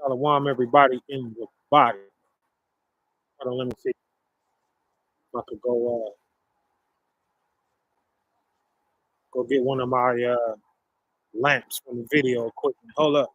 Shalom, everybody in the body. Hold on, let me see if I could go get one of my lamps from the video equipment. Hold up.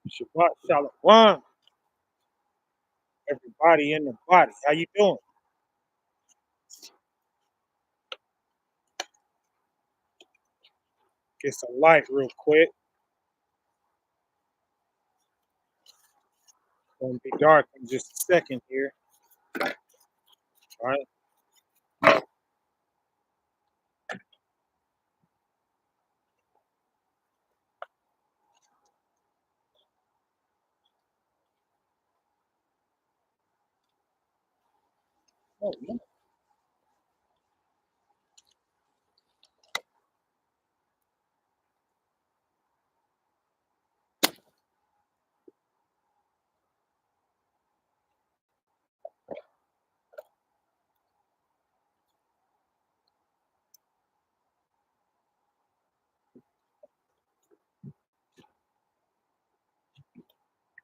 Shabbat Shalom, everybody in the body. How you doing? Get some light real quick. Gonna be dark in just a second here. All right. Oh, yeah.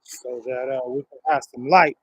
So that we can have some light.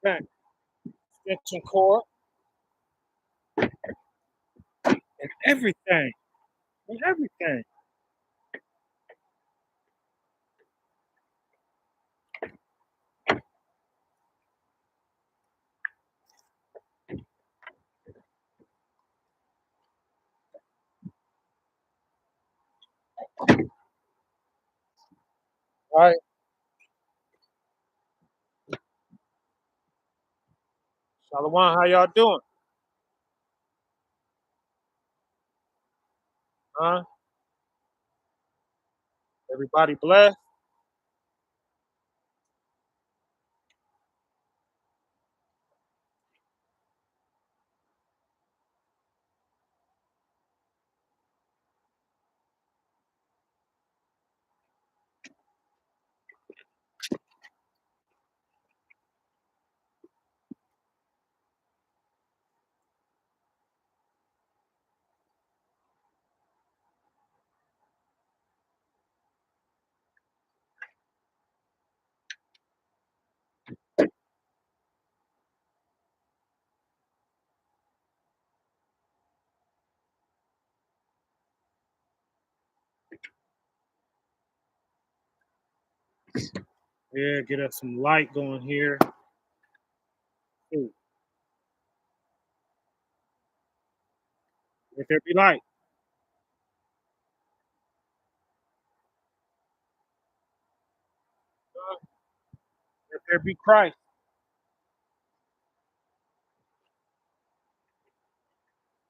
Back extension cord and everything. and everything. Right? Shalom, how y'all doing? Huh? Everybody blessed? Yeah, get us some light going here. Ooh, let there be light. Let there be Christ.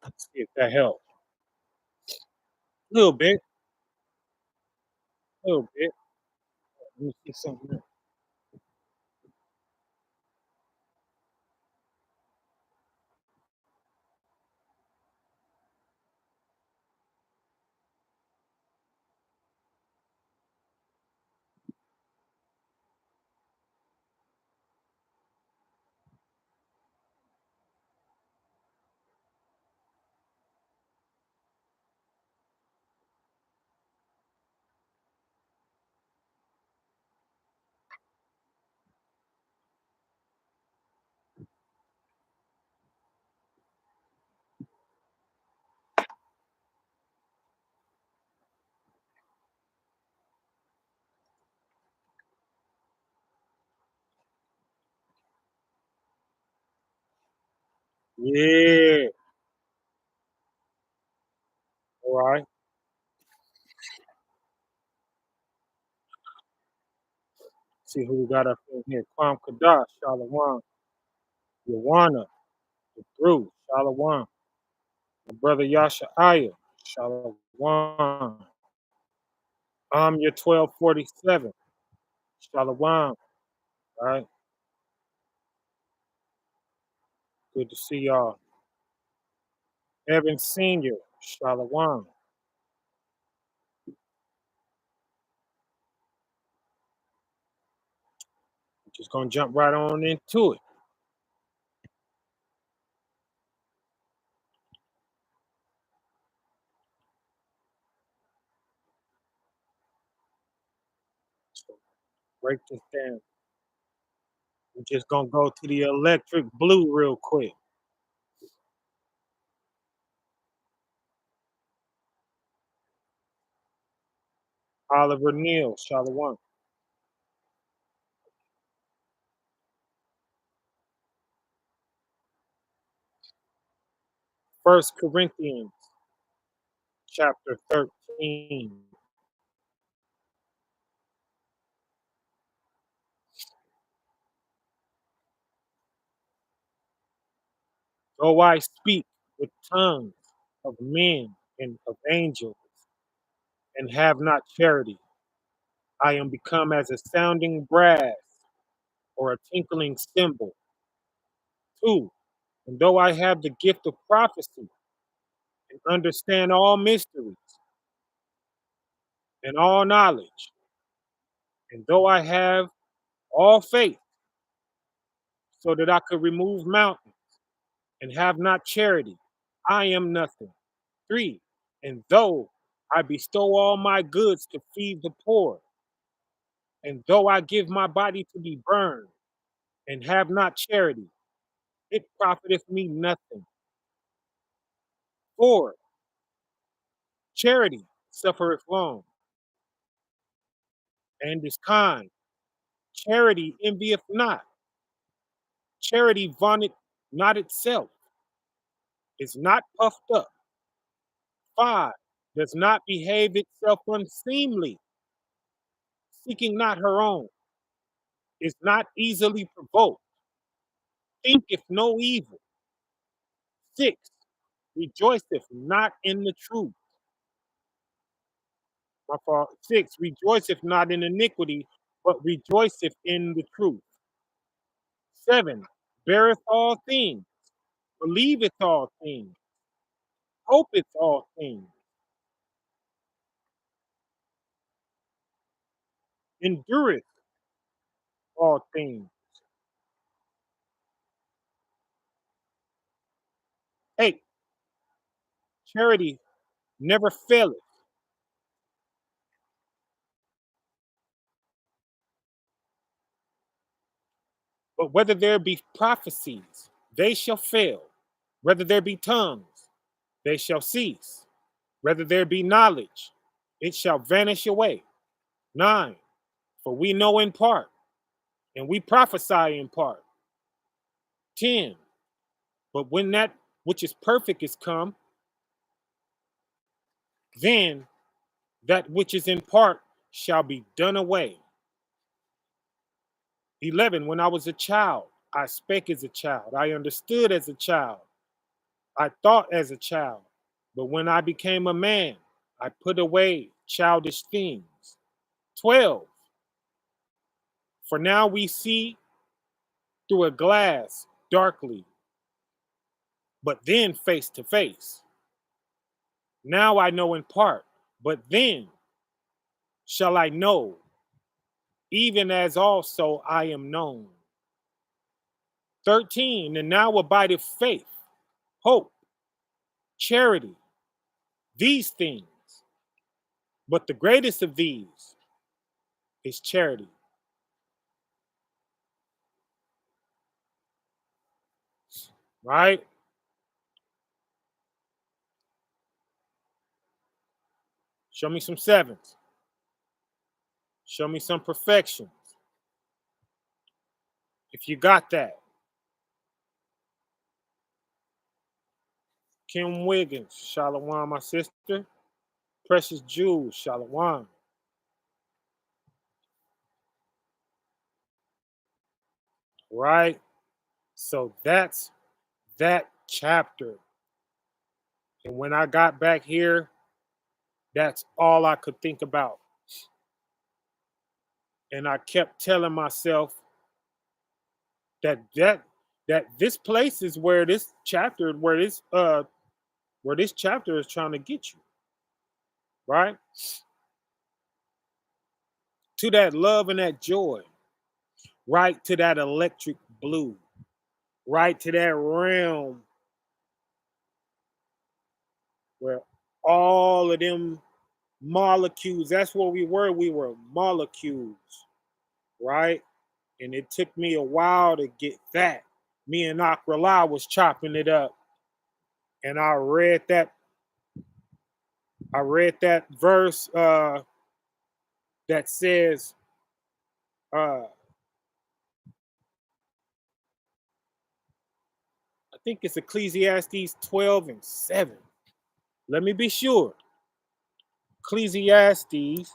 Let's see if that helps. A little bit. A little bit. Let me see something else. Yeah. All right. See who we got up in here. Kwam Kadash, Shalom. Yawana, the Drew, Shalom. My brother Yasha Aya, Shalom. I'm your 1247, Shalom. All right. Good to see y'all. Evan Senior, Shalom. Just gonna jump right on into it. So break this down. We're just gonna go to the electric blue real quick. Oliver Neal, Shalom. First Corinthians chapter 13. Though I speak with tongues of men and of angels and have not charity, I am become as a sounding brass or a tinkling cymbal. Two, and though I have the gift of prophecy and understand all mysteries and all knowledge, and though I have all faith so that I could remove mountains and have not charity, I am nothing. Three, and though I bestow all my goods to feed the poor, and though I give my body to be burned and have not charity, it profiteth me nothing. Four, Charity suffereth long and is kind. Charity envieth not. Charity vaunteth not itself, is not puffed up. 5, does not behave itself unseemly, seeking not her own, is not easily provoked, thinketh no evil. 6, rejoiceth not in the truth. My fault. 6, rejoiceth not in iniquity, but rejoiceth in the truth. 7, beareth all things, believeth all things, hopeth all things, endureth all things. 8, charity never faileth, but whether there be prophecies, they shall fail. Whether there be tongues, they shall cease. Whether there be knowledge, it shall vanish away. 9, for we know in part, and we prophesy in part. 10, but when that which is perfect is come, then that which is in part shall be done away. 11, when I was a child, I spake as a child. I understood as a child. I thought as a child. But when I became a man, I put away childish things. 12, for now we see through a glass darkly, but then face to face. Now I know in part, but then shall I know, even as also I am known. 13, and now abideth faith, hope, charity, these things. But the greatest of these is charity. Right? Show me some sevens. Show me some perfections. If you got that. Kim Wiggins, Shalom, my sister. Precious Jewels, Shalom. Right? So that's that chapter. And when I got back here, that's all I could think about. And I kept telling myself that this place is where this chapter is trying to get you, right? To that love and that joy, right to that electric blue, right to that realm where all of them molecules, that's what we were molecules, right? And it took me a while to get that. Me and Akrala was chopping it up, and I read that verse that says, I think it's Ecclesiastes 12:7. Let me be sure. Ecclesiastes,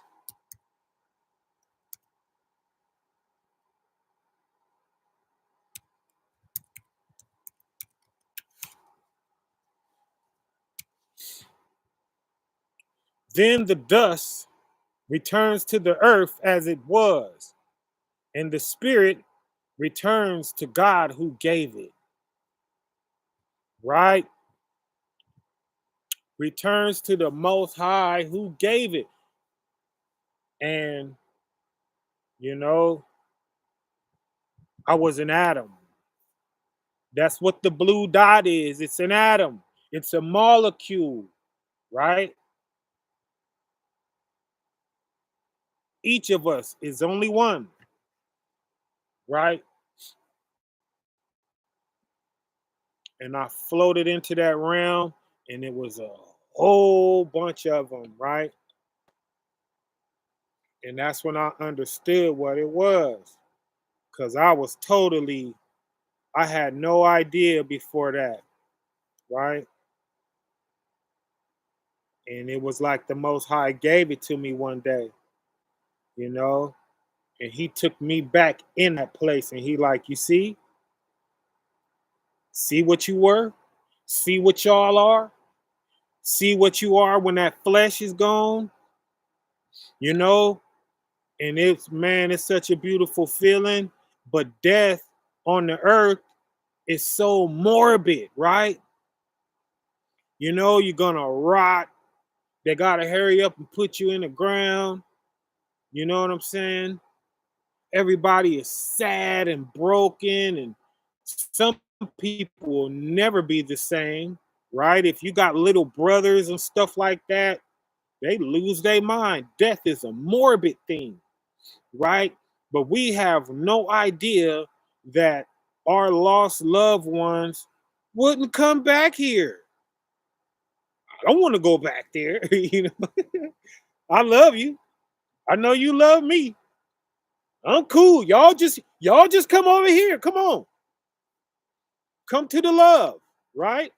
then the dust returns to the earth as it was, and the spirit returns to God who gave it, right? Returns to the Most High who gave it. And, you know, I was an atom. That's what the blue dot is. It's an atom, it's a molecule, right? Each of us is only one, right? And I floated into that realm, and it was a whole bunch of them, right? And that's when I understood what it was. Cause I had no idea before that, right? And it was like the Most High gave it to me one day, you know, and He took me back in that place, and He like, you see what you were, see what y'all are, see what you are when that flesh is gone, you know, and it's man, it's such a beautiful feeling, but death on the earth is so morbid, right? You know, you're gonna rot. They gotta hurry up and put you in the ground. You know what I'm saying? Everybody is sad and broken, and some people will never be the same, right? If you got little brothers and stuff like that, they lose their mind. Death is a morbid thing, right? But we have no idea that our lost loved ones wouldn't come back here. I don't want to go back there. You know, I love you. I know you love me. I'm cool. Y'all just come over here. Come on. Come to the love, right?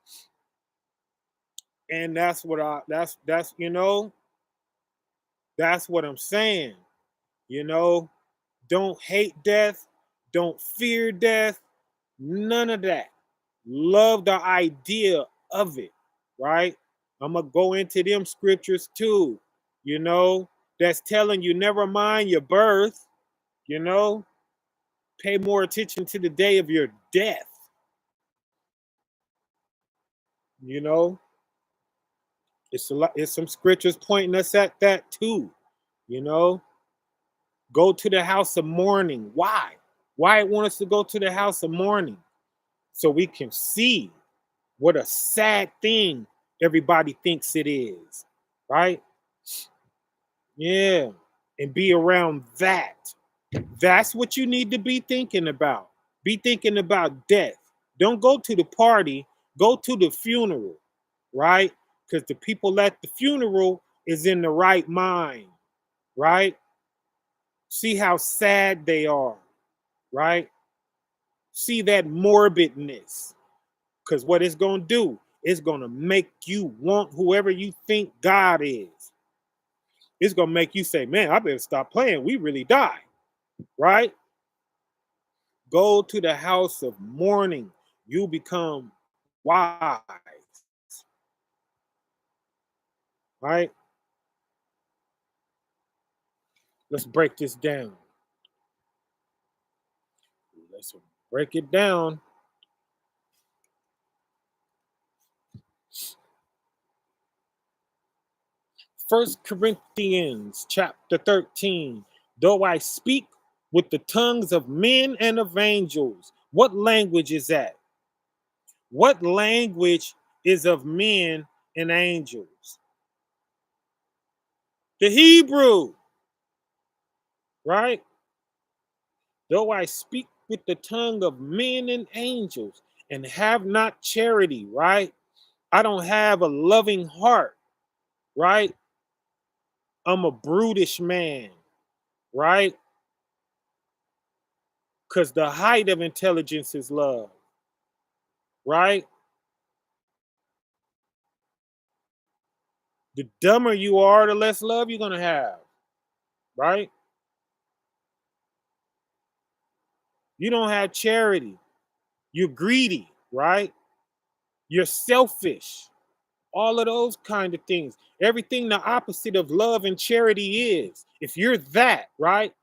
And that's what I that's that's what I'm saying. You know, don't hate death, don't fear death, none of that. Love the idea of it, right? I'm gonna go into them scriptures too, you know, that's telling you never mind your birth, you know, pay more attention to the day of your death, you know. It's some scriptures pointing us at that too, you know. Go to the house of mourning. Why? Why it want us to go to the house of mourning? So we can see what a sad thing everybody thinks it is, right? Yeah. And be around that. That's what you need to be thinking about. Be thinking about death. Don't go to the party, go to the funeral, right? Because the people at the funeral is in the right mind, right? See how sad they are, right? See that morbidness. Because what it's going to do, it's going to make you want whoever you think God is. It's going to make you say, man, I better stop playing. We really die, right? Go to the house of mourning. You become wise, right? Let's break this down. Let's break it down. First Corinthians chapter 13. Though I speak with the tongues of men and of angels. What language is that? What language is of men and angels? The Hebrew, right? Though I speak with the tongue of men and angels and have not charity, right? I don't have a loving heart, right? I'm a brutish man, right? Because the height of intelligence is love, right? The dumber you are, the less love you're going to have, right? You don't have charity. You're greedy, right? You're selfish. All of those kind of things. Everything the opposite of love and charity is. If you're that, right?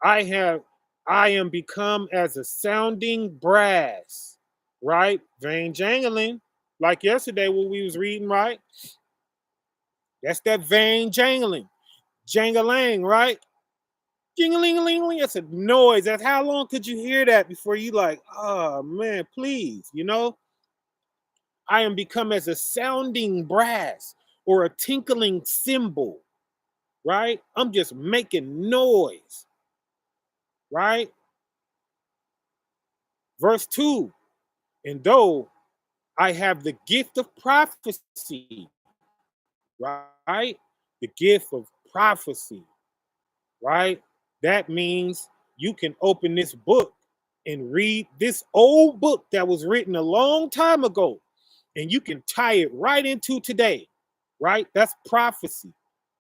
I have I am become as a sounding brass, right? Vain jangling. Like yesterday when we was reading, right? That's that vain jangling. Jangling, right? Jingling, that's a noise. That's how long could you hear that before you like, oh man, please, you know? I am become as a sounding brass or a tinkling cymbal, right? I'm just making noise, right? Verse 2. And though I have the gift of prophecy right? The gift of prophecy, right? That means you can open this book and read this old book that was written a long time ago, and you can tie it right into today, right? That's prophecy.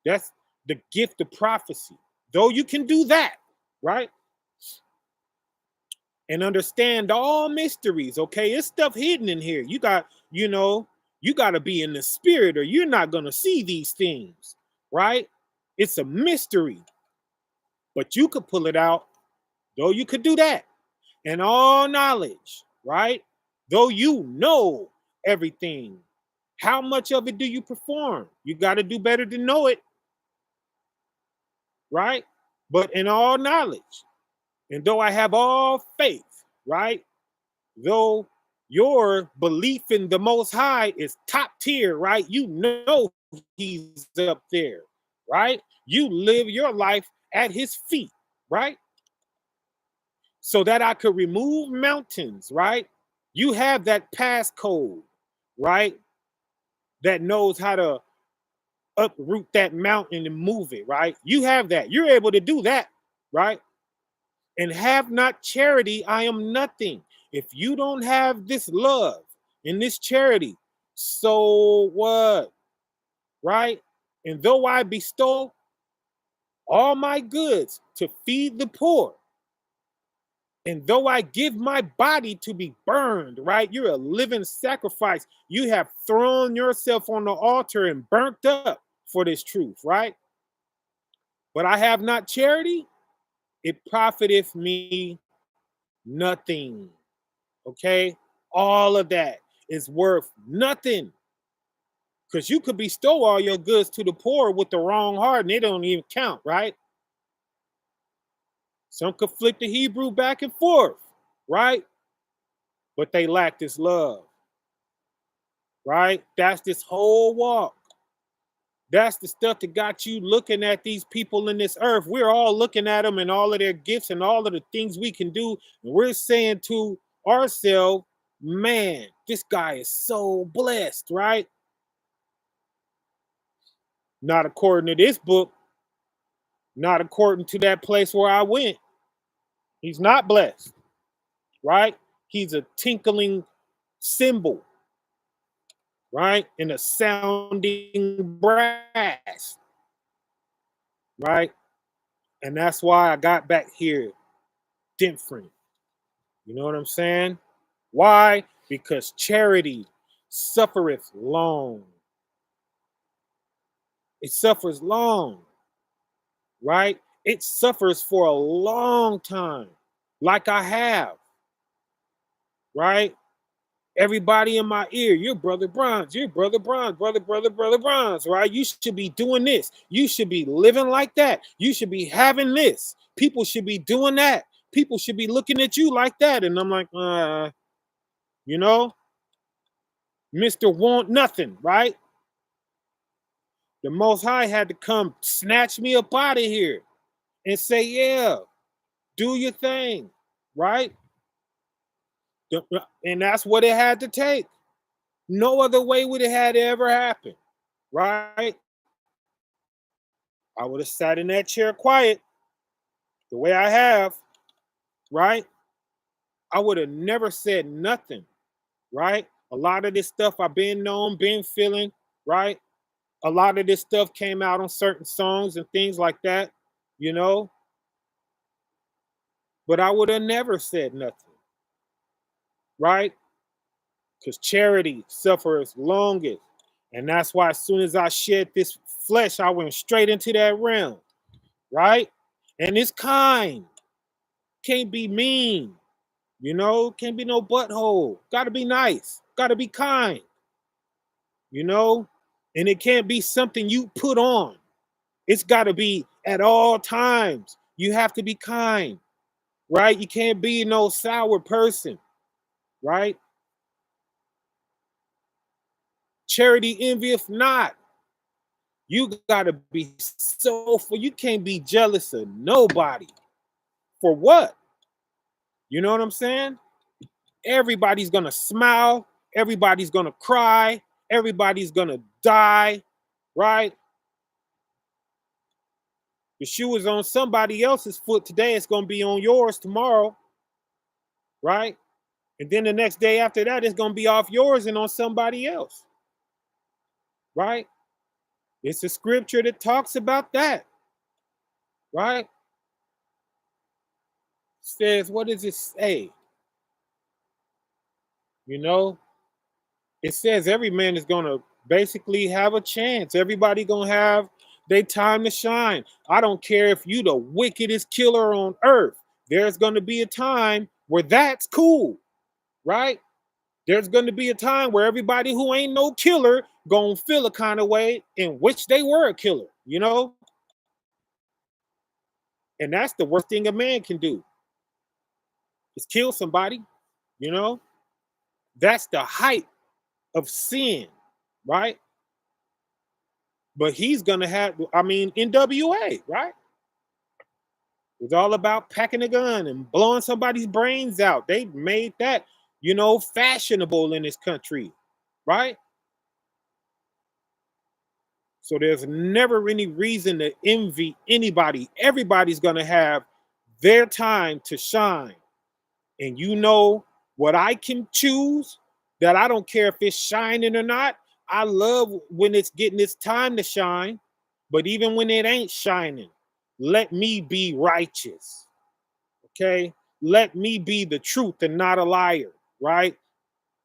That's the gift of prophecy. Though you can do that, right? And understand all mysteries, okay? It's stuff hidden in here. You got to be in the spirit or you're not going to see these things, right? It's a mystery, but you could pull it out, though you could do that. And all knowledge, right? Though you know everything, how much of it do you perform? You got to do better to know it, right? But in all knowledge, and though I have all faith, right? Though your belief in the Most High is top tier, right? You know He's up there, right? You live your life at His feet, right? So that I could remove mountains, right? You have that passcode, right? That knows how to uproot that mountain and move it, right? You have that. You're able to do that, right? And have not charity, I am nothing. If you don't have this love and this charity, so what? Right? And though I bestow all my goods to feed the poor, and though I give my body to be burned, right? You're a living sacrifice. You have thrown yourself on the altar and burnt up for this truth, right? But I have not charity, it profiteth me nothing. Okay? All of that is worth nothing. Because you could bestow all your goods to the poor with the wrong heart and they don't even count, right? Some could flip the Hebrew back and forth, right? But they lack this love, right? That's this whole walk. That's the stuff that got you looking at these people in this earth. We're all looking at them and all of their gifts and all of the things we can do. And we're saying to ourselves, man, this guy is so blessed, right? Not according to this book, not according to that place where I went. He's not blessed, right? He's a tinkling cymbal, right? And a sounding brass, right? And that's why I got back here different. You know what I'm saying? Why? Because charity suffereth long. It suffers long, right? It suffers for a long time, like I have, right? Everybody in my ear, you're Brother Bronze, you're Brother Bronze, Brother Bronze, right? You should be doing this. You should be living like that. You should be having this. People should be doing that. People should be looking at you like that. And I'm like, you know, Mr. Want Nothing, right? The Most High had to come snatch me up out of here and say, yeah, do your thing, right? And that's what it had to take. No other way would it had to ever happen, right? I would have sat in that chair quiet the way I have, right? I would have never said nothing, right? A lot of this stuff I've been known, been feeling, right? A lot of this stuff came out on certain songs and things like that, you know, but I would have never said nothing, right? Because charity suffers longest. And that's why as soon as I shed this flesh, I went straight into that realm, right? And it's kind. Can't be mean, can't be no butthole. Gotta be nice. Gotta be kind, you know? And it can't be something you put on. It's gotta be at all times. You have to be kind, right? You can't be no sour person, right? Charity envieth not. You gotta be you can't be jealous of nobody. For what? You know what I'm saying? Everybody's gonna smile, everybody's gonna cry, everybody's gonna die, right? The shoe is on somebody else's foot today. It's going to be on yours tomorrow, right? And then the next day after that, it's going to be off yours and on somebody else, right? It's a scripture that talks about that, right? Says, what does it say? You know, it says every man is going to basically have a chance. Everybody going to have their time to shine. I don't care if you the wickedest killer on earth. There's going to be a time where that's cool, right? There's going to be a time where everybody who ain't no killer going to feel a kind of way in which they were a killer, you know? And that's the worst thing a man can do is kill somebody, you know? That's the height of sin, right? But he's going to have, I mean, NWA, right? It's all about packing a gun and blowing somebody's brains out. They made that, fashionable in this country, right? So there's never any reason to envy anybody. Everybody's going to have their time to shine. And you know what I can choose that I don't care if it's shining or not. I love when it's getting its time to shine, but even when it ain't shining, let me be righteous. Okay? Let me be the truth and not a liar, right?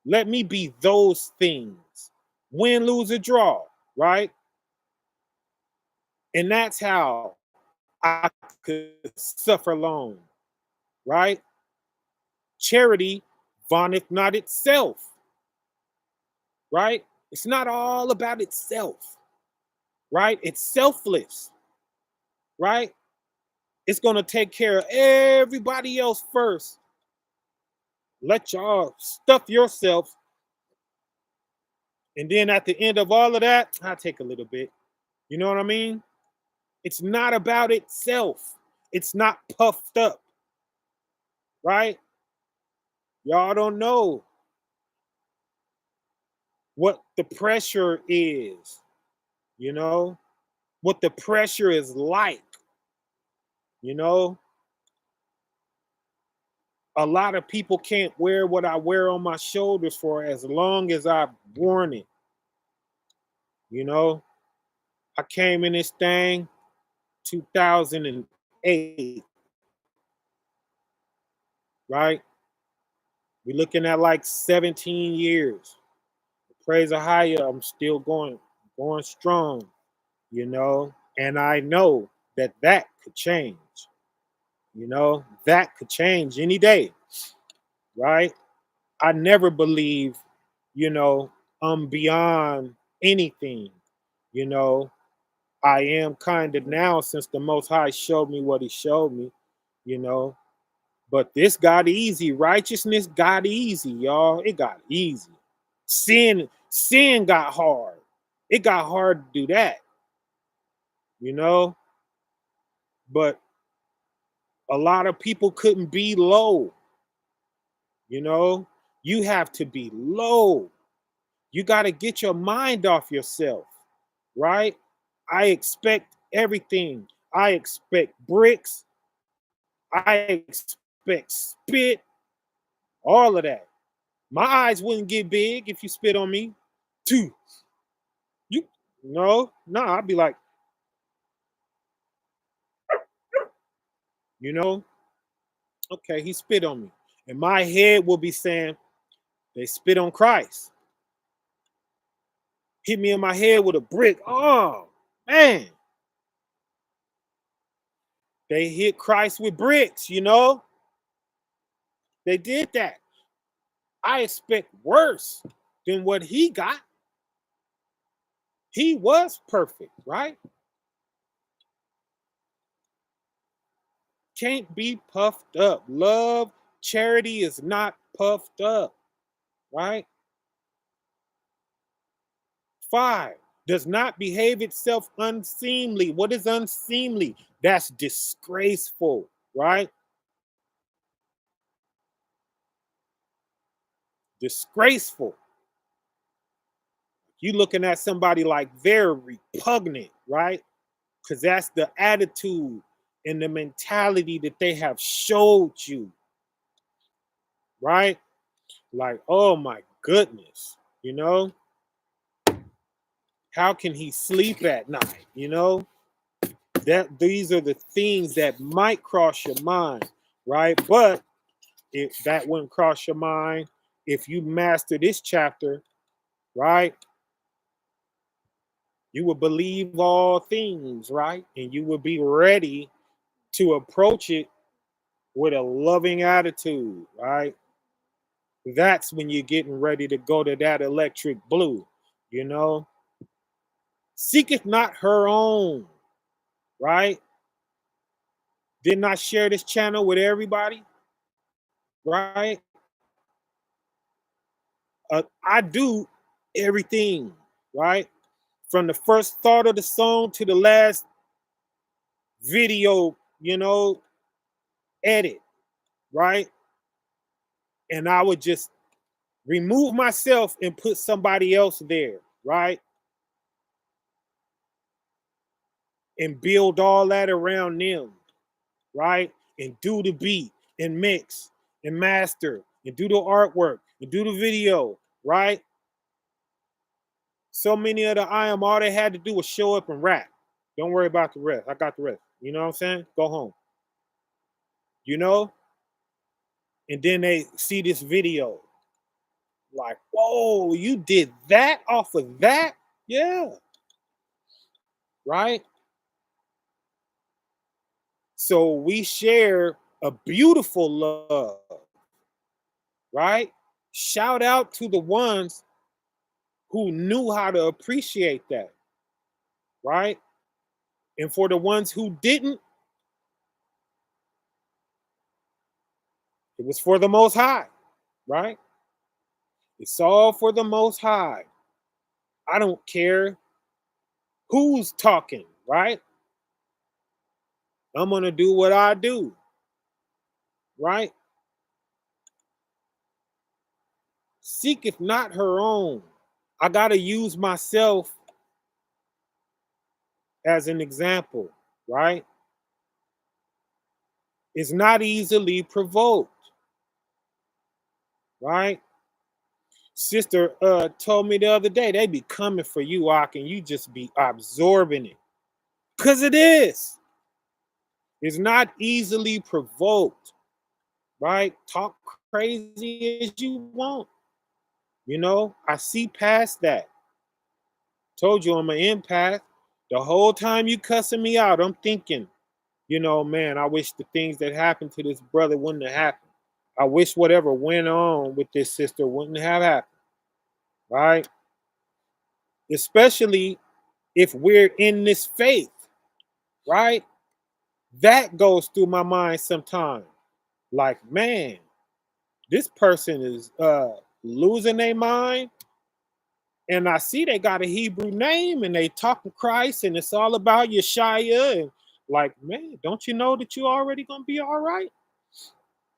Let me be those things. Win, lose, or draw, right? And that's how I could suffer long, right? Charity vaunteth not itself, right? It's not all about itself, right? It's selfless, right? It's going to take care of everybody else first. Let y'all stuff yourself. And then at the end of all of that, I'll take a little bit. You know what I mean? It's not about itself. It's not puffed up, right? Y'all don't know what the pressure is, you know, what the pressure is like, you know. A lot of people can't wear what I wear on my shoulders for as long as I've worn it, you know. I came in this thing 2008, right? We're looking at like 17 years. Praise a higher, I'm still going strong, you know, and I know that that could change, that could change any day, right? I never believe, you know, I'm beyond anything, you know. I am kind of now since the Most High showed me what He showed me, you know. But this got easy. Righteousness got easy, y'all. It got easy. Sin got hard. It got hard to do that, you know. But a lot of people couldn't be low, you know. You have to be low. You got to get your mind off yourself, right? I expect everything. I expect bricks. I expect spit, all of that. My eyes wouldn't get big if you spit on me. Two. You no, I'd be like, you know, okay, he spit on me. And my head will be saying, they spit on Christ. Hit me in my head with a brick. Oh, man. They hit Christ with bricks, you know? They did that. I expect worse than what he got. He was perfect, right? Can't be puffed up. Love, charity is not puffed up, right? 5, does not behave itself unseemly. What is unseemly? That's disgraceful, right? Disgraceful. You looking at somebody like very repugnant, right? Because that's the attitude and the mentality that they have showed you, right? Like, oh my goodness, how can he sleep at night? That these are the things that might cross your mind, right? But if that wouldn't cross your mind, if you master this chapter, right, you will believe all things, right? And you will be ready to approach it with a loving attitude, right? That's when you're getting ready to go to that electric blue, you know. Seeketh not her own, right? Did not share this channel with everybody, right? I do everything, right? From the first thought of the song to the last video, edit, right? And I would just remove myself and put somebody else there, right? And build all that around them, right? And do the beat and mix and master and do the artwork and do the video, right? So many of the all they had to do was show up and rap. Don't worry about the rest. I got the rest. You know what I'm saying? Go home. You know? And then they see this video. Like, whoa, you did that off of that? Yeah. Right? So we share a beautiful love, right? Shout out to the ones who knew how to appreciate that, right? And for the ones who didn't, it was for the Most High, right? It's all for the Most High. I don't care who's talking, right? I'm going to do what I do, right? Seeketh not her own. I got to use myself as an example, right? Is not easily provoked, right? Sister told me the other day they be coming for you, Ak, and you just be absorbing it. Cause it is. It's not easily provoked, right? Talk crazy as you want. I see past that. Told you I'm an empath. The whole time you cussing me out, I'm thinking, man, I wish the things that happened to this brother wouldn't have happened. I wish whatever went on with this sister wouldn't have happened, right? Especially if we're in this faith, right? That goes through my mind sometimes. Like, man, this person is losing their mind. And I see they got a Hebrew name and they talking Christ and it's all about Yeshaya. And like, man, don't you know that you're already gonna be all right?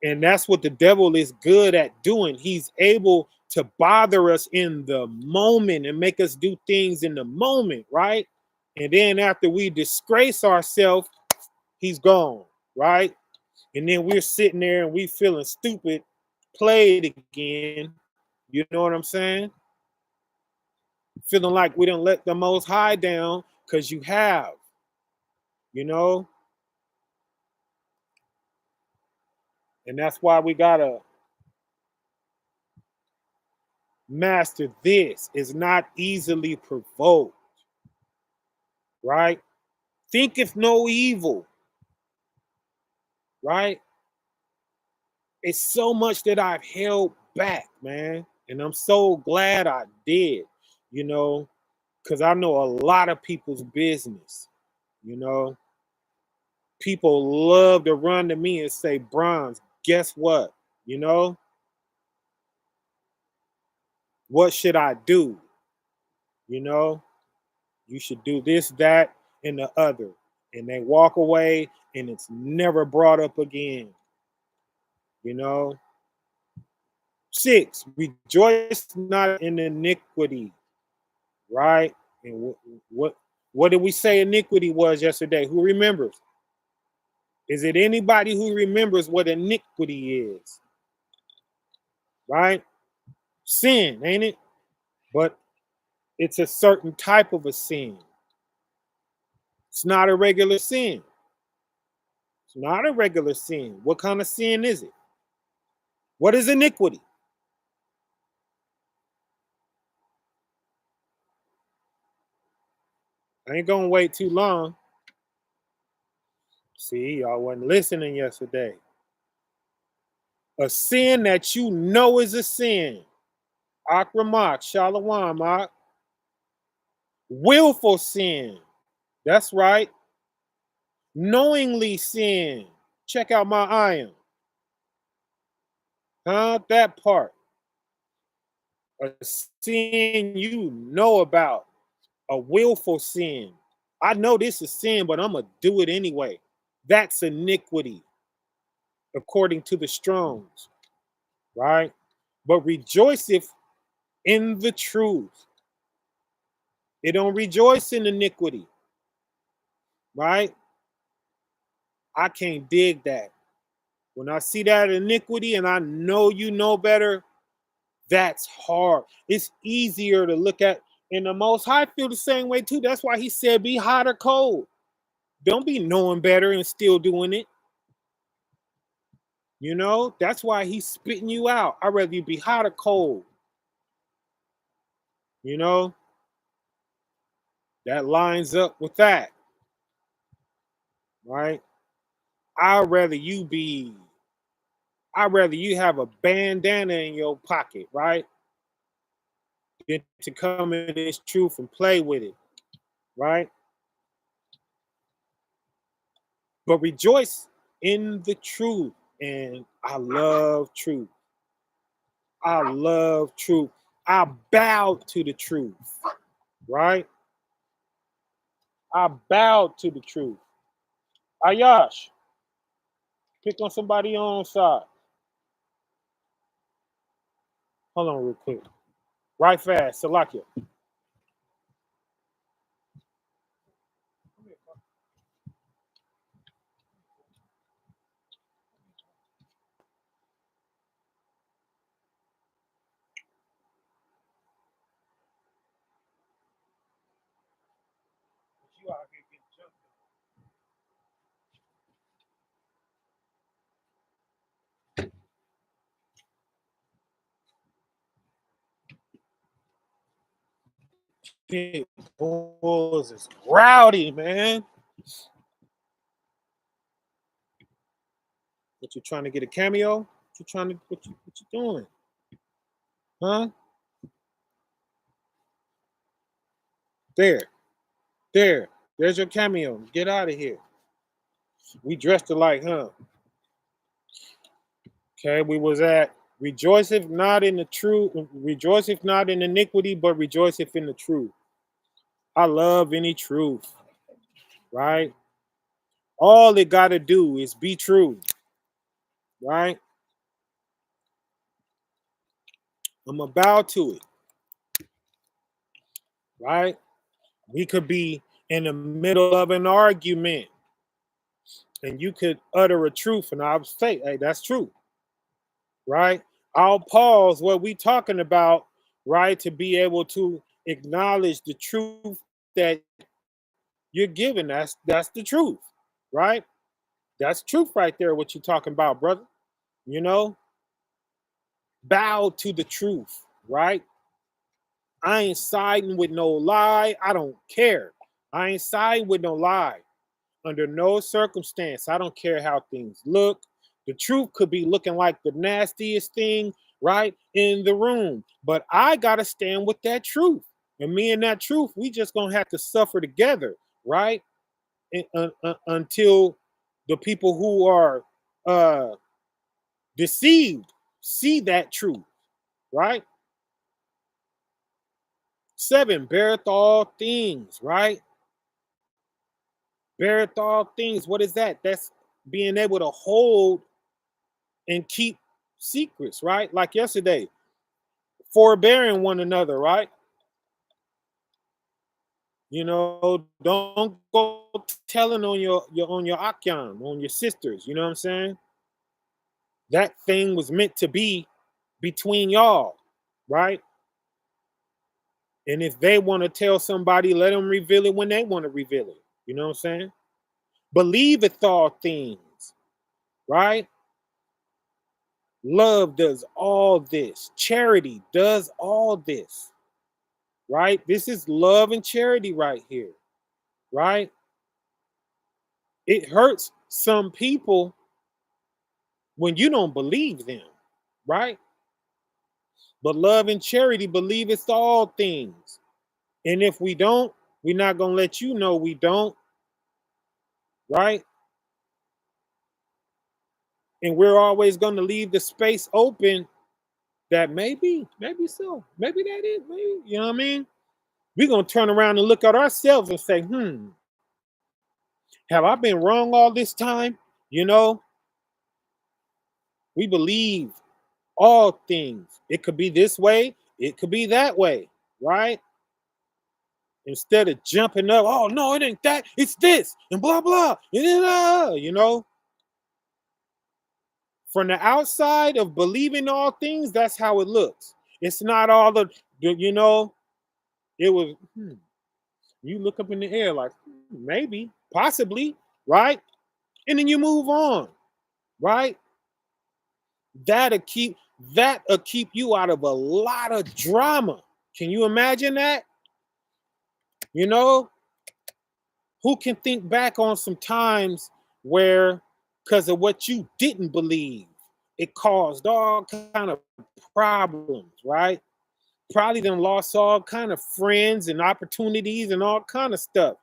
And that's what the devil is good at doing. He's able to bother us in the moment and make us do things in the moment, right? And then after we disgrace ourselves, he's gone, right? And then we're sitting there and we feeling stupid, played again. You know what I'm saying? Feeling like we don't let the Most High down because you have, you know? And that's why we gotta master this. Is not easily provoked, right? Thinketh no evil, right? It's so much that I've held back, man. And I'm so glad I did, you know, because I know a lot of people's business, you know. People love to run to me and say, Bronze, guess what? You know, what should I do? You know, you should do this, that, and the other. And they walk away and it's never brought up again, you know. 6, rejoice not in iniquity, right? And what did we say iniquity was yesterday? Who remembers? Is it anybody who remembers what iniquity is? Right? Sin, ain't it? But it's a certain type of a sin. It's not a regular sin. It's not a regular sin. What kind of sin is it? What is iniquity? I ain't gonna wait too long. See, y'all wasn't listening yesterday. A sin that you know is a sin. Akramak, shalom, willful sin. That's right. Knowingly sin. Check out my iron. Huh? That part. A sin you know about. A willful sin. I know this is sin, but I'm going to do it anyway. That's iniquity, according to the Strongs, right? But rejoiceth in the truth. It don't rejoice in iniquity, right? I can't dig that. When I see that iniquity and I know you know better, that's hard. It's easier to look at. And the Most High feel the same way too. That's why he said, be hot or cold. Don't be knowing better and still doing it. You know, that's why he's spitting you out. I'd rather you be hot or cold. You know, that lines up with that, right? I'd rather you be, I'd rather you have a bandana in your pocket, right? Than to come in this truth and play with it, right? But rejoice in the truth. And I love truth. I love truth. I bow to the truth, right? I bow to the truth. Ayash, pick on somebody on side. Hold on real quick. Right fast, Salakia. Pit Bulls is rowdy, man. What you trying to get a cameo? What you trying to what you doing? Huh? There. There. There's your cameo. Get out of here. We dressed alike, huh? Okay, we was at rejoice if not in the truth, rejoice if not in iniquity, but rejoice if in the truth. I love any truth, right? All it got to do is be true, right? I'm about to it, right? We could be in the middle of an argument and you could utter a truth and I'll say, hey, that's true, right? I'll pause what we talking about, right, to be able to acknowledge the truth that you're giving. That's the truth, right? That's truth right there, what you're talking about, brother. You know, bow to the truth, right? I ain't siding with no lie. I don't care. I ain't siding with no lie under no circumstance. I don't care how things look. The truth could be looking like the nastiest thing right in the room, but I got to stand with that truth. And me and that truth, we just going to have to suffer together, right? Until the people who are uh, deceived see that truth, right? 7, beareth all things, right? Beareth all things. What is that? That's being able to hold and keep secrets, right? Like yesterday, forbearing one another, right? Don't go telling on your akyam, on your sisters. You know what I'm saying? That thing was meant to be between y'all, right? And if they want to tell somebody, let them reveal it when they want to reveal it. You know what I'm saying? Believeth all things, right? Love does all this. Charity does all this, right? This is love and charity right here, right? It hurts some people when you don't believe them, right? But love and charity believeth all things. And if we don't, we're not going to let you know we don't, right? And we're always going to leave the space open that maybe so. Maybe that is, maybe, you know what I mean? We're going to turn around and look at ourselves and say, have I been wrong all this time? You know, we believe all things. It could be this way, it could be that way, right? Instead of jumping up, oh no, it ain't that, it's this, and blah blah. From the outside of believing all things, that's how it looks. It's not all it was you look up in the air like maybe, possibly, right? And then you move on, right? That'll keep that'll keep you out of a lot of drama. Can you imagine that? You know, who can think back on some times where, because of what you didn't believe, it caused all kind of problems, right? Probably done lost all kind of friends and opportunities and all kind of stuff,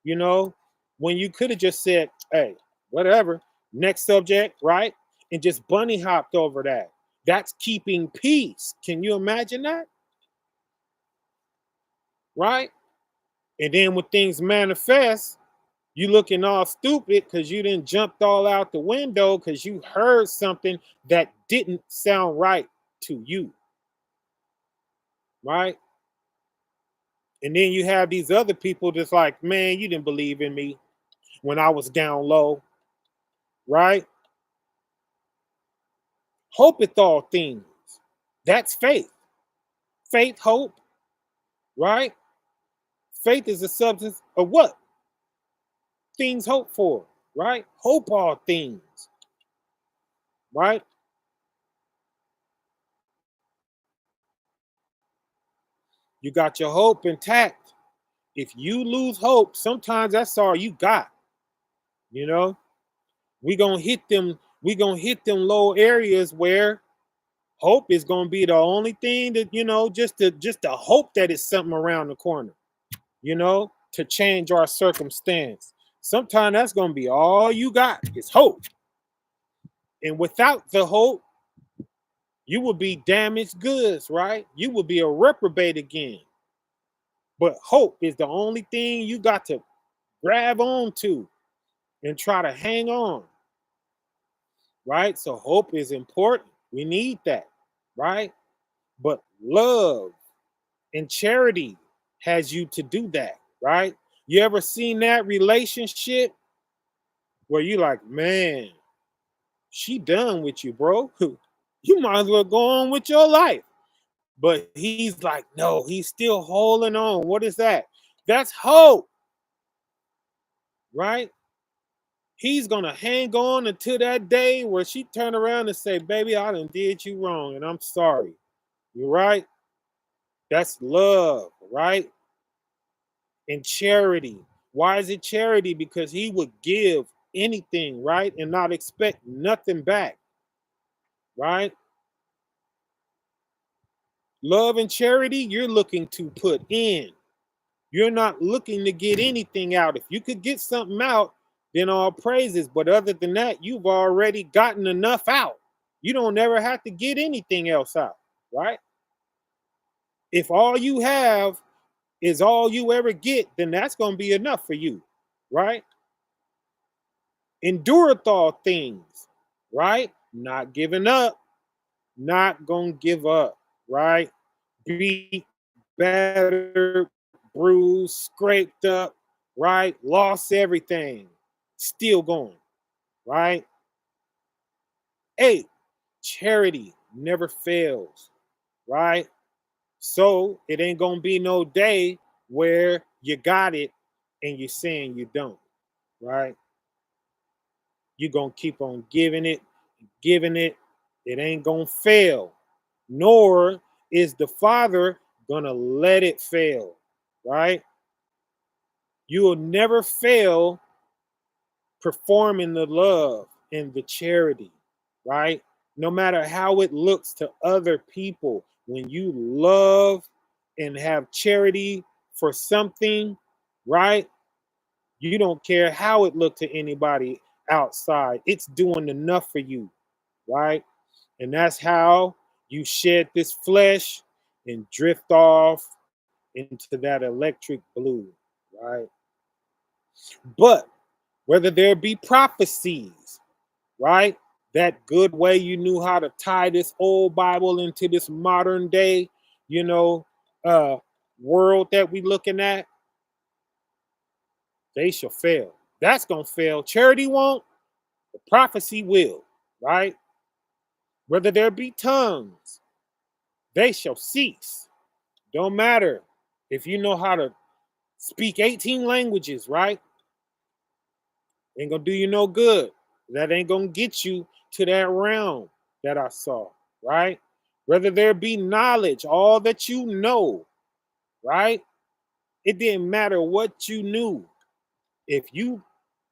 you know, when you could have just said, hey, whatever, next subject, right? And just bunny hopped over that. That's keeping peace. Can you imagine that? Right? And then when things manifest, you looking all stupid because you didn't jumped all out the window because you heard something that didn't sound right to you, right? And then you have these other people that's like, man, you didn't believe in me when I was down low, right? Hopeth all things. That's faith. Faith, hope, right? Faith is the substance of what? Things hoped for, right? Hope all things, right? You got your hope intact. If you lose hope, sometimes that's all you got, you know? We gonna hit them low areas where hope is gonna be the only thing that, just to hope that it's something around the corner, to change our circumstance. Sometimes that's gonna be all you got is hope. And without the hope, you will be damaged goods, right? You will be a reprobate again. But hope is the only thing you got to grab on to and try to hang on, right? So hope is important. We need that, right? But love and charity has you to do that, right? You ever seen that relationship where you like, man, she done with you, bro. You might as well go on with your life. But he's like, no, he's still holding on. What is that? That's hope, right? He's gonna hang on until that day where she turn around and say, baby, I done did you wrong and I'm sorry. You're right. That's love, right? And charity. Why is it charity? Because he would give anything, right? And not expect nothing back, right? Love and charity, you're looking to put in. You're not looking to get anything out. If you could get something out, then all praises. But other than that, you've already gotten enough out. You don't ever have to get anything else out, right? If all you have is all you ever get, then that's going to be enough for you, right? Endureth all things, right? Not giving up, not going to give up, right? Be better bruised, scraped up, right? Lost everything. Still going, right? 8, charity never fails, right? So it ain't gonna be no day where you got it and you're saying you don't, right? You're gonna keep on giving it. It ain't gonna fail, nor is the Father gonna let it fail, right? You will never fail performing the love and the charity, right? No matter how it looks to other people, when you love and have charity for something, right? You don't care how it looked to anybody outside. It's doing enough for you, right? And that's how you shed this flesh and drift off into that electric blue, right? But whether there be prophecies, right? That good way you knew how to tie this old Bible into this modern day, you know, uh, world that we looking at, they shall fail. That's gonna fail. Charity won't, the prophecy will, right? Whether there be tongues, they shall cease. Don't matter if you know how to speak 18 languages, right? Ain't gonna do you no good. That ain't gonna get you to that realm that I saw, right? Whether there be knowledge, all that you know, right? It didn't matter what you knew. If you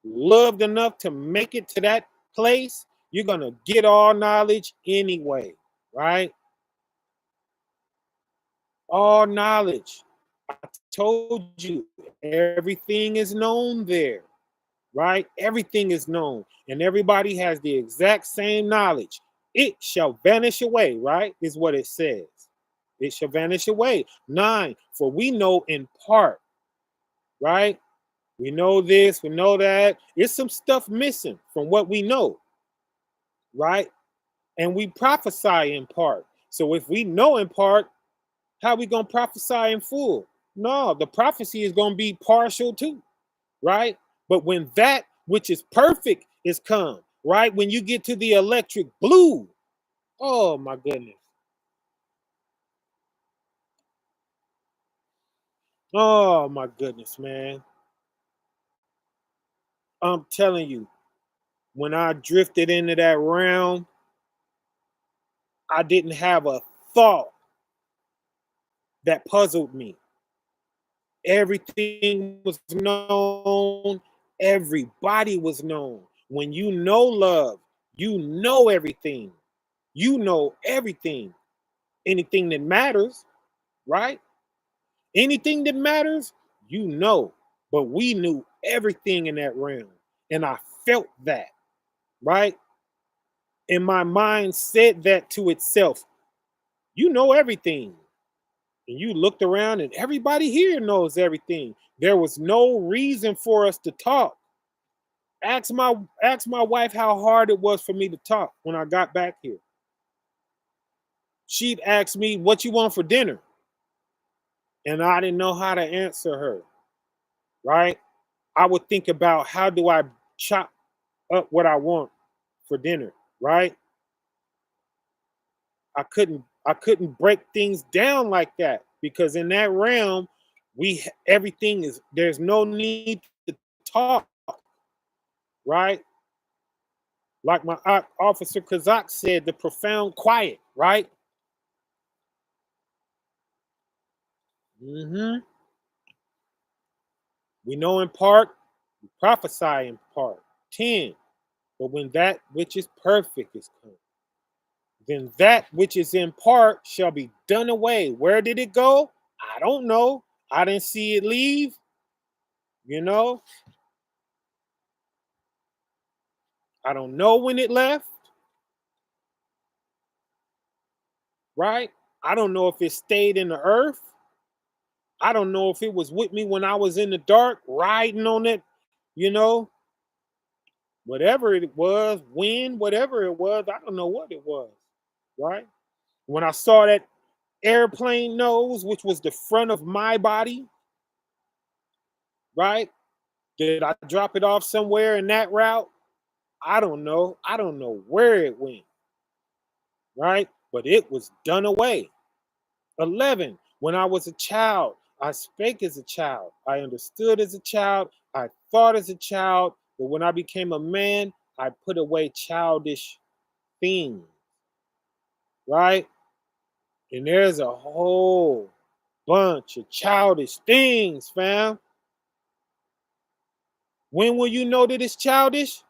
loved enough to make it to that place, you're gonna get all knowledge anyway, right? All knowledge. I told you everything is known there, right? Everything is known, and everybody has the exact same knowledge. It shall vanish away, right? Is what it says. It shall vanish away. 9, for we know in part, right? We know this, we know that. It's some stuff missing from what we know, right? And we prophesy in part. So if we know in part, how we gonna prophesy in full? No, the prophecy is gonna be partial too, right? But when that which is perfect is come, right? When you get to the electric blue, oh my goodness. Oh my goodness, man. I'm telling you, when I drifted into that realm, I didn't have a thought that puzzled me. Everything was known, everybody was known. When you know love, you know everything. You know everything. Anything that matters, right? Anything that matters, you know. But we knew everything in that realm. And I felt that, right? And my mind said that to itself. You know everything. And you looked around and everybody here knows everything. There was no reason for us to talk. Ask my wife how hard it was for me to talk when I got back here. She'd ask me what you want for dinner. And I didn't know how to answer her, right? I would think about how do I chop up what I want for dinner, right? I couldn't break things down like that because in that realm, everything is there's no need to talk, right? Like my officer Kazak said, the profound quiet, right? hmm We know in part, we prophesy in part. 10. But when that which is perfect is come, then that which is in part shall be done away. Where did it go? I don't know. I didn't see it leave, you know. I don't know when it left, right? I don't know if it stayed in the earth. I don't know if it was with me when I was in the dark riding on it, you know, whatever it was, wind, whatever it was. I don't know what it was, right? When I saw that airplane nose, which was the front of my body, right? Did I drop it off somewhere in that route? I don't know. I don't know where it went, right? But it was done away. 11, when I was a child, I spake as a child. I understood as a child. I thought as a child. But when I became a man, I put away childish things, right? And there's a whole bunch of childish things, fam. When will you know that it's childish?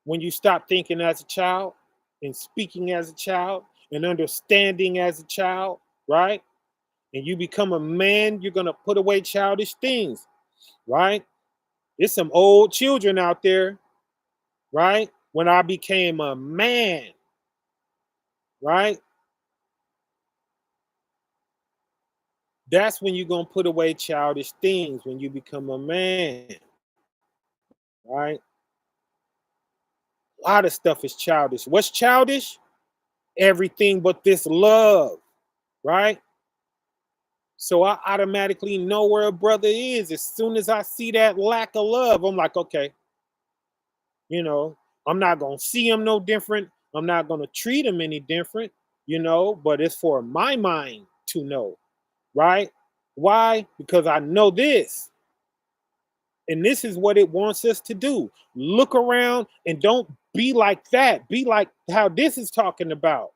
When you stop thinking as a child and speaking as a child and understanding as a child, right? And you become a man, you're going to put away childish things, right? There's some old children out there, right? When I became a man, right? That's when you're going to put away childish things when you become a man, right? A lot of stuff is childish. What's childish? Everything but this love, right? So I automatically know where a brother is. As soon as I see that lack of love, I'm like, okay, you know, I'm not going to see him no different. I'm not going to treat him any different, but it's for my mind to know, right? Why? Because I know this. And this is what it wants us to do. Look around and don't be like that. Be like how this is talking about.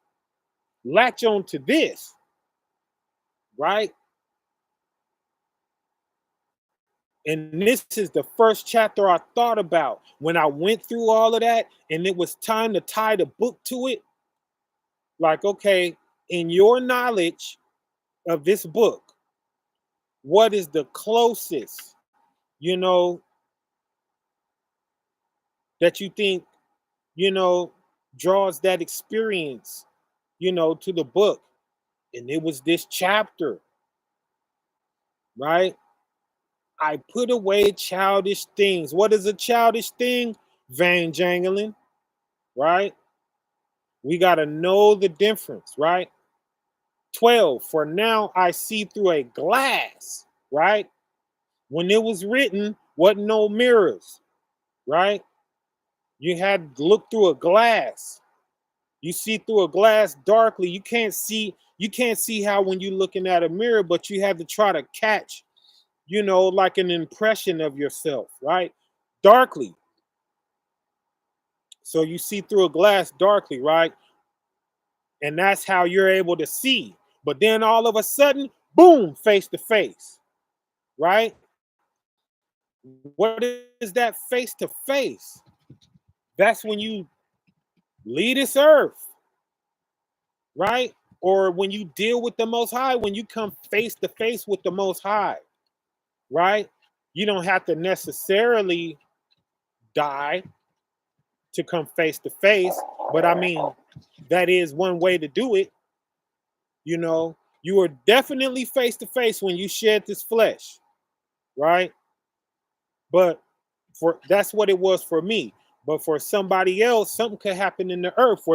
Latch on to this, right? And this is the first chapter I thought about when I went through all of that and it was time to tie the book to it. Like, okay, in your knowledge of this book, what is the closest, you know, that you think, you know, draws that experience, to the book? And it was this chapter, right? I put away childish things. What is a childish thing? Vain jangling, right? We got to know the difference, right? 12, for now I see through a glass, right? When it was written, wasn't no mirrors, right? You had to look through a glass. You see through a glass darkly. You can't see how when you're looking at a mirror, but you have to try to catch, like an impression of yourself, right? Darkly. So you see through a glass darkly, right? And that's how you're able to see. But then all of a sudden, boom, face to face, right? What is that face to face? That's when you leave this earth, right? Or when you deal with the Most High, when you come face to face with the Most High, right? You don't have to necessarily die to come face to face, but I mean, that is one way to do it. You are definitely face to face when you shed this flesh, right? But for that's what it was for me. But for somebody else, something could happen in the earth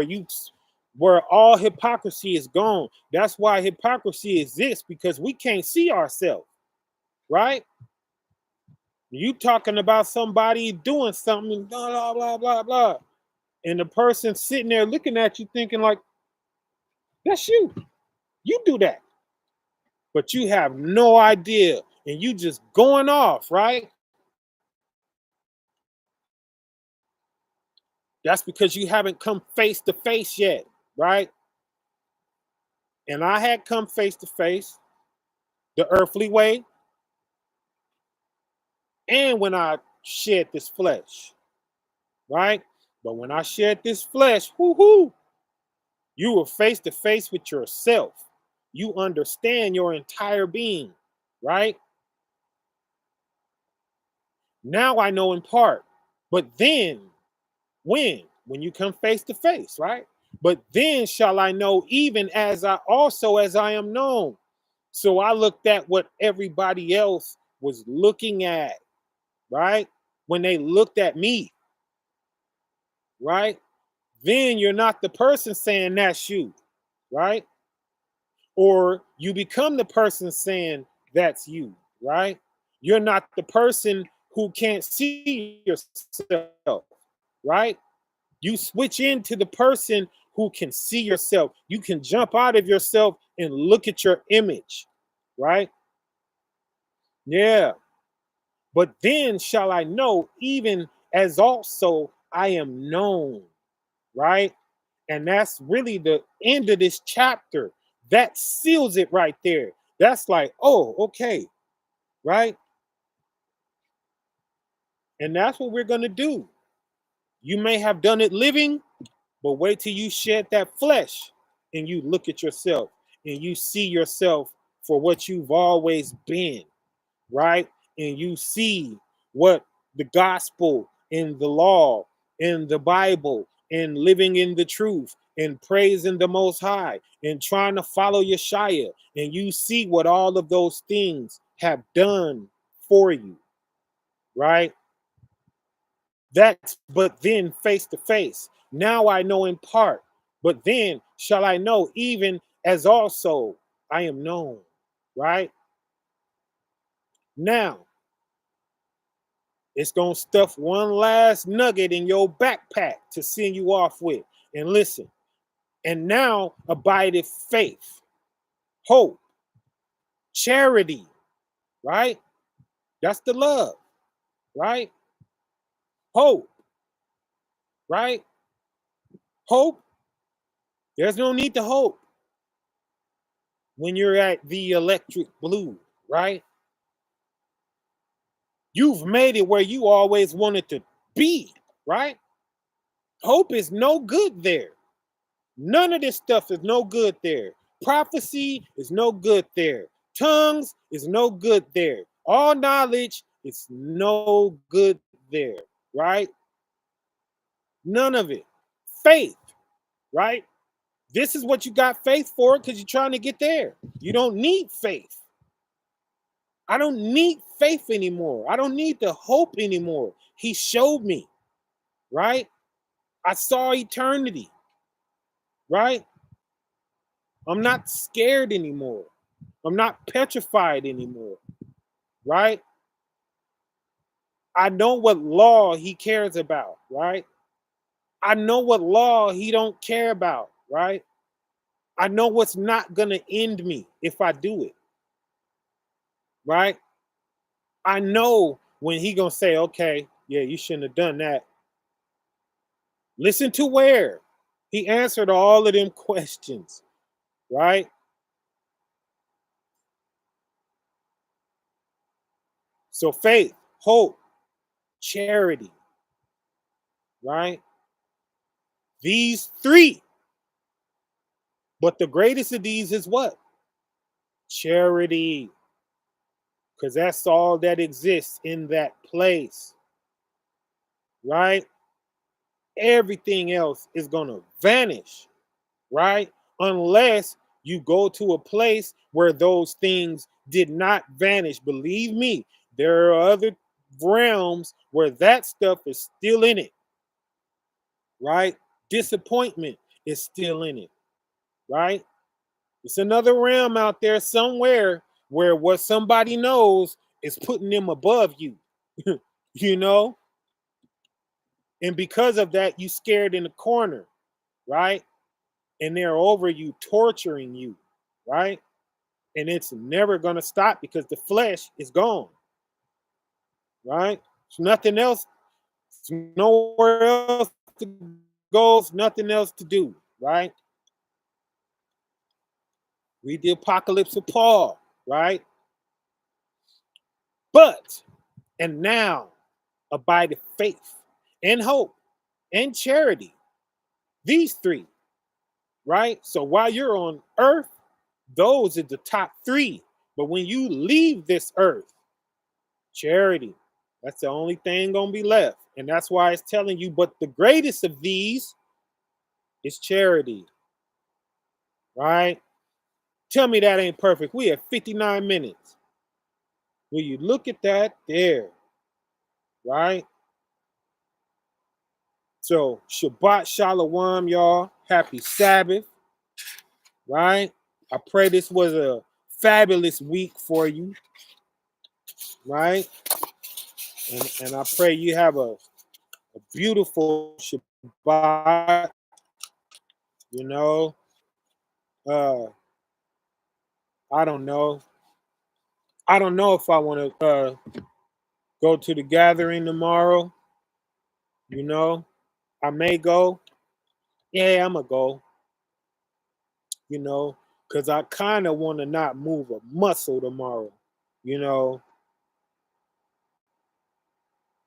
where all hypocrisy is gone. That's why hypocrisy exists, because we can't see ourselves, right? You talking about somebody doing something, blah blah blah blah blah, and the person sitting there looking at you, thinking like, "That's you. You do that," but you have no idea, and you just going off, right? That's because you haven't come face to face yet, right? And I had come face to face the earthly way, and when I shed this flesh, right? But when I shed this flesh, whoo, you were face to face with yourself. You understand your entire being, right? Now I know in part, but then when you come face to face, right? But then shall I know, even as I am known. So I looked at what everybody else was looking at, right? When they looked at me, right? Then you're not the person saying that's you, right? Or you become the person saying that's you, right? You're not the person who can't see yourself, right? You switch into the person who can see yourself. You can jump out of yourself and look at your image, right? Yeah. But then shall I know, even as also I am known, right? And that's really the end of this chapter. That seals it right there. That's like, oh, okay, right? And that's what we're going to do. You may have done it living, but wait till you shed that flesh and you look at yourself and you see yourself for what you've always been, right? And you see what the gospel and the law and the Bible and living in the truth and praising the Most High and trying to follow Yeshua. And you see what all of those things have done for you, right? That's but then face to face. Now I know in part, but then shall I know even as also I am known, right? Now it's gonna stuff one last nugget in your backpack to send you off with. And listen, and now abideth faith, hope, charity, right? That's the love, right? Hope, right? Hope. There's no need to hope when you're at the electric blue, right? You've made it where you always wanted to be, right? Hope is no good there. None of this stuff is no good there. Prophecy is no good there. Tongues is no good there. All knowledge is no good there, right? None of it. Faith, right? This is what you got faith for because you're trying to get there. You don't need faith. I don't need faith anymore. I don't need the hope anymore. He showed me, right? I saw eternity, right? I'm not scared anymore. I'm not petrified anymore, right? I know what law he cares about, right? I know what law he don't care about, right? I know what's not going to end me if I do it, right? I know when he going to say, okay, yeah, you shouldn't have done that. Listen to where he answered all of them questions, right? So faith, hope, charity, right? These three. But the greatest of these is what? Charity. Because that's all that exists in that place, right? Everything else is going to vanish, right? Unless you go to a place where those things did not vanish. Believe me, there are other realms where that stuff is still in it, right? Disappointment is still in it, right? It's another realm out there somewhere where what somebody knows is putting them above you, you know? And because of that, you scared in the corner, right? And they're over you, torturing you, right? And it's never going to stop because the flesh is gone, right? There's nothing else, there's nowhere else to go, there's nothing else to do, right? Read the Apocalypse of Paul, right? But, and now abideth faith and hope and charity. These three, right? So while you're on earth, those are the top three. But when you leave this earth, charity, that's the only thing gonna be left. And that's why it's telling you, but the greatest of these is charity, right? Tell me that ain't perfect. We have 59 minutes. Will you look at that there, right? So Shabbat Shalom, y'all. Happy Sabbath, right? I pray this was a fabulous week for you, right? And I pray you have a beautiful Shabbat, you know. Uh, I don't know. I don't know if I want to go to the gathering tomorrow, you know. I may go. Yeah, I'm going to go, you know, because I kind of want to not move a muscle tomorrow, you know.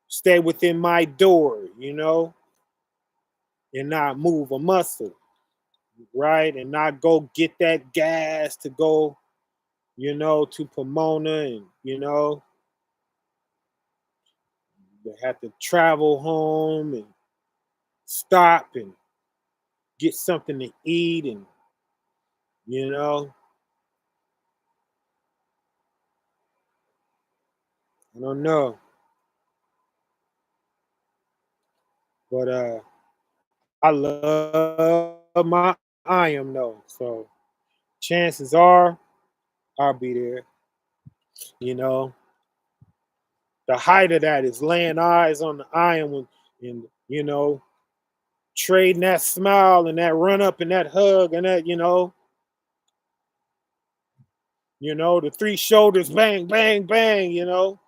Stay within my door, you know, and not move a muscle, right? And not go get that gas to go, you know, to Pomona and, you know, they have to travel home and stop and get something to eat and, you know, I don't know. But I love my I am though. So chances are I'll be there. You know, the height of that is laying eyes on the I am and you know, trading that smile and that run up and that hug and that, the three shoulders, bang, bang, bang,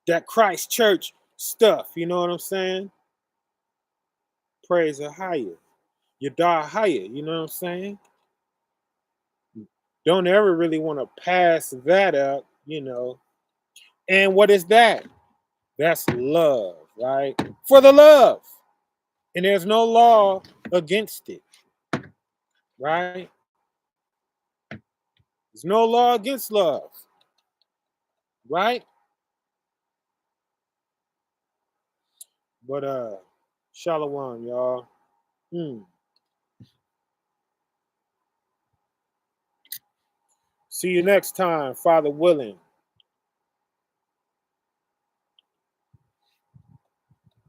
that Christ church stuff, you know what I'm saying? Praise the higher. You die higher, you know what I'm saying? Don't ever really want to pass that up, you know. And what is that? That's love, right? For the love. And there's no law against it, right? There's no law against love, right? But shalom, y'all. Hmm. See you next time, Father willing.